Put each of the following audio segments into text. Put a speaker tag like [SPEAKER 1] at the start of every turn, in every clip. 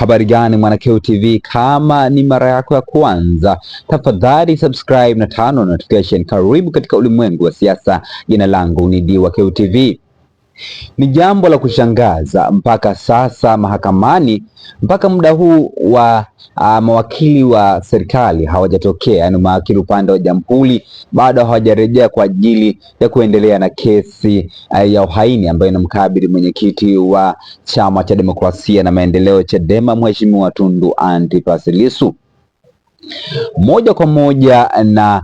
[SPEAKER 1] Habari gani mwanakeo TV? Kama ni mara yako ya kwanza, tafadhali subscribe na turn notification. Karibu katika ulimwengu wa siasa. Jina langu ni Diwakeo TV. Ni jambo la kushangaza mpaka sasa mahakamani, mpaka muda huu wa mawakili wa serikali hawajatokea, yani mawakili upande wa jamhuri bado hawajarejea kwa ajili ya kuendelea na kesi ya uhaini ambayo inamkabili mwenyekiti wa Chama cha Demokrasia na Maendeleo Chadema, Mheshimiwa Tundu Antipas Lissu. Moja kwa moja na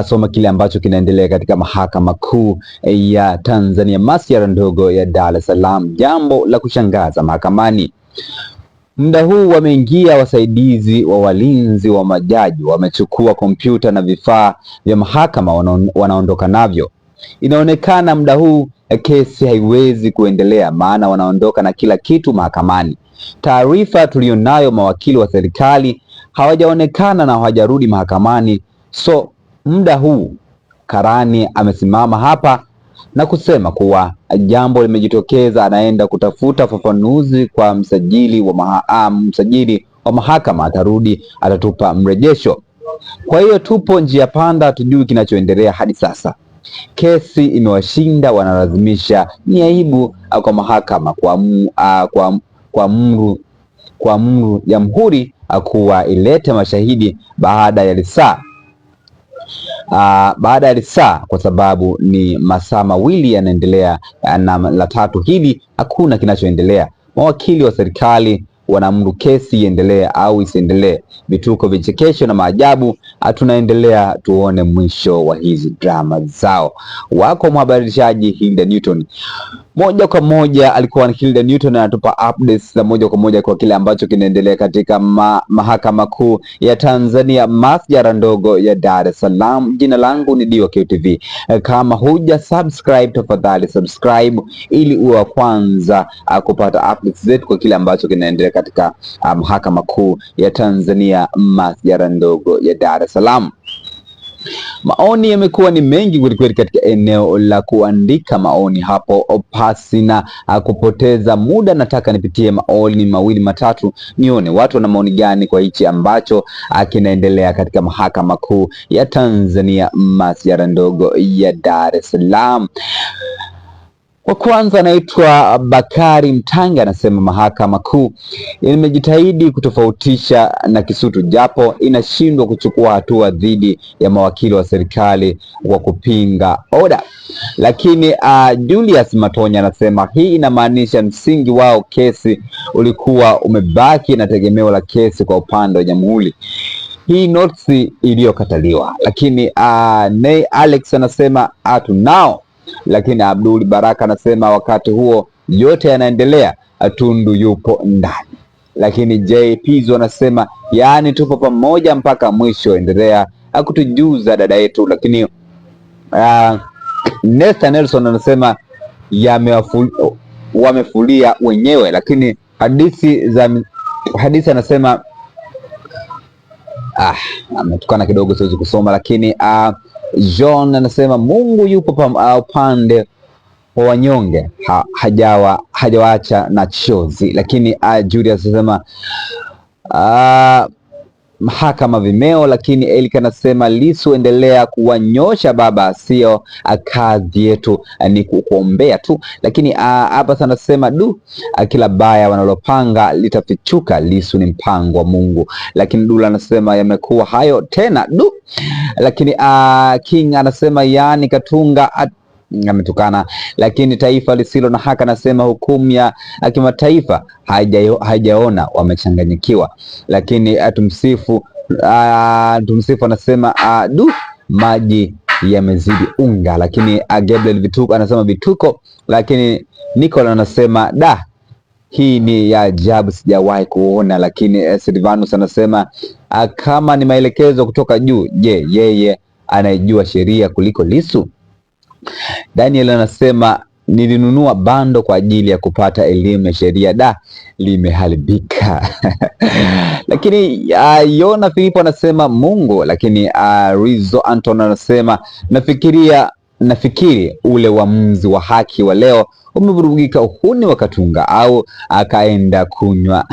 [SPEAKER 1] soma kile ambacho kinaendelea katika Mahakama Kuu ya Tanzania, masjala ndogo ya Dar es Salaam. Jambo la kushangaza mahakamani. Muda huu wameingia wasaidizi wa walinzi wa majaji, wamechukua kompyuta na vifaa vya mahakama, wanaondoka navyo. Inaonekana muda huu kesi haiwezi kuendelea, maana wanaondoka na kila kitu mahakamani. Taarifa tulionayo, mawakili wa serikali hawajaonekana na hawajarudi mahakamani. So muda huu karani amesimama hapa na kusema kuwa jambo limejitokeza, anaenda kutafuta ufafanuzi kwa msajili wa mahakama, atarudi atatupa mrejesho. Kwa hiyo tupo njia panda, tujui kinachoendelea hadi sasa. Kesi imewashinda, wanalazimisha, ni aibu kwa mahakama kwa amuru jamhuri kuwa ilete mashahidi baada ya risaa, kwa sababu ni masaa mawili yanaendelea na la tatu hili hakuna kinachoendelea. Mawakili wa serikali wanaamuru kesi iendelee au isiendelee. Vituko, vichekesho na maajabu, tunaendelea tuone mwisho wa hizi drama zao. Wako mhabarishaji Hilda Newton, moja kwa moja alikuwa ni Hilda Newton, anatupa updates za moja kwa moja kwa kile ambacho kinaendelea katika Mahakama Kuu ya Tanzania, masjala ndogo ya Dar es Salaam. Jina langu ni Diwakeo TV. Kama huja subscribe, tafadhali subscribe ili uwe wa kwanza kupata updates zetu kwa kile ambacho kinaendelea katika Mahakama Kuu ya Tanzania, masjala ndogo ya Dar es Salaam. Maoni yamekuwa ni mengi kweli katika eneo la kuandika maoni hapo. Pasi na kupoteza muda, nataka nipitie maoni mawili matatu nione watu wana maoni gani kwa hichi ambacho kinaendelea katika Mahakama Kuu ya Tanzania, masjala ndogo ya Dar es Salaam. Wa kwanza anaitwa Bakari Mtanga, anasema Mahakama Kuu imejitahidi kutofautisha na Kisutu, japo inashindwa kuchukua hatua dhidi ya mawakili wa serikali wa kupinga oda. Lakini Julius Matonya anasema hii inamaanisha msingi wao kesi ulikuwa umebaki na tegemeo la kesi kwa upande wa jamhuri. Hii notisi iliyokataliwa. Lakini Nay Alex anasema tunao. Lakini Abdul Baraka anasema wakati huo yote yanaendelea, Tundu yupo ndani. Lakini JP anasema yaani tupo pamoja mpaka mwisho, endelea kutujuza dada yetu. Lakini Nesta Nelson anasema wamefulia wenyewe. Lakini hadithi anasema ametukana kidogo, siwezi kusoma. Lakini John anasema Mungu yupo upande wa wanyonge, hajawaacha na chozi. Lakini Julius anasema mahakama vimeo. Lakini Elika anasema Lissu endelea kuwanyosha baba, sio kazi yetu, ni kuombea tu. Lakini Abbas anasema kila baya wanalopanga litafichuka, Lissu ni mpango wa Mungu. Lakini Dula anasema yamekuwa hayo tena Lakini King anasema yani Katunga ametukana. Lakini Taifa Lisilo na Haki anasema hukumu ya kimataifa haijaona, wamechanganyikiwa. Lakini tumsifu anasema maji yamezidi unga. Lakini Gabriel Vituko anasema vituko. Lakini Nicole anasema hii ni ya ajabu, sijawahi kuona. Lakini Silvanus anasema kama ni maelekezo kutoka juu, je, yeye anayejua sheria kuliko Lissu? Daniel anasema nilinunua bando kwa ajili ya kupata elimu ya sheria, limeharibika. Lakini Yona Filipo anasema Mungu. Lakini Rizo Anton anasema nafikiri ule uamuzi wa haki wa leo umevurugika, uhuni wakatunga au akaenda kunywa.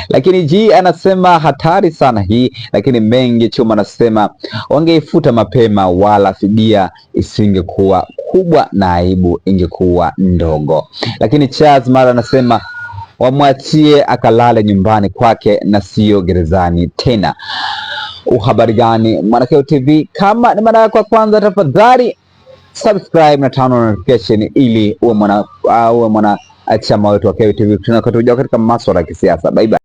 [SPEAKER 1] Lakini G anasema hatari sana hii, lakini Mengi Chuma anasema wangeifuta mapema, wala fidia isingekuwa kubwa na aibu ingekuwa ndogo. Lakini Charles Mara anasema wamwachie akalale nyumbani kwake na sio gerezani tena. Uhabari gani Mwanakeo TV? Kama ni mara yako ya kwanza, tafadhali subscribe na turn on notification ili uwe mwana chama wetu wa Keo TV tunakotoja katika masuala ya kisiasa. Bye bye.